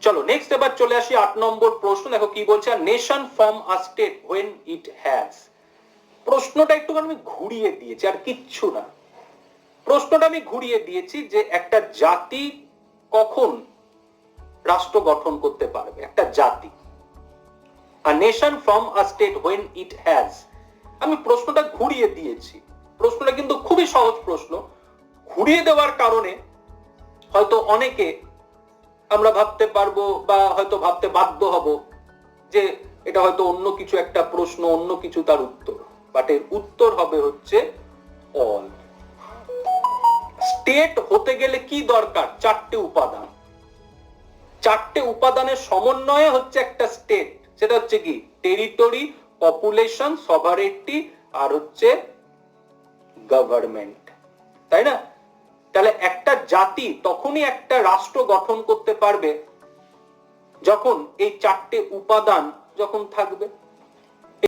চলো নেক্সট এবার চলে আসি 8 নম্বর প্রশ্ন। দেখো কি বলছে, nation form a state when it has. প্রশ্নটা একটু আমি ঘুরিয়ে দিয়েছি, আর কিচ্ছু না। প্রশ্নটা আমি ঘুরিয়ে দিয়েছি যে একটা জাতি কখন রাষ্ট্র গঠন করতে পারবে, একটা জাতি। আ nation form a state when it has. আমি প্রশ্নটা ঘুরিয়ে দিয়েছি। প্রশ্নটা কিন্তু খুবই সহজ প্রশ্ন। ঘুরিয়ে দেওয়ার কারণে হয়তো অনেকে আমরা ভাবতে পারবো বা হয়তো ভাবতে বাধ্য হব যে এটা হয়তো অন্য কিছু একটা প্রশ্ন, অন্য কিছু তার উত্তর। বাট এর উত্তর হবে হচ্ছে অল। স্টেট হতে গেলে কি দরকার? 4টে উপাদান। 4টে উপাদানের সমন্বয়ে হচ্ছে একটা স্টেট। সেটা হচ্ছে কি? টেরিটরি, পপুলেশন, সভারেন্টি আর হচ্ছে গভর্নমেন্ট, তাই না? তাহলে একটা জাতি তখনই একটা রাষ্ট্র গঠন করতে পারবে যখন এই 4টে উপাদান যখন থাকবে।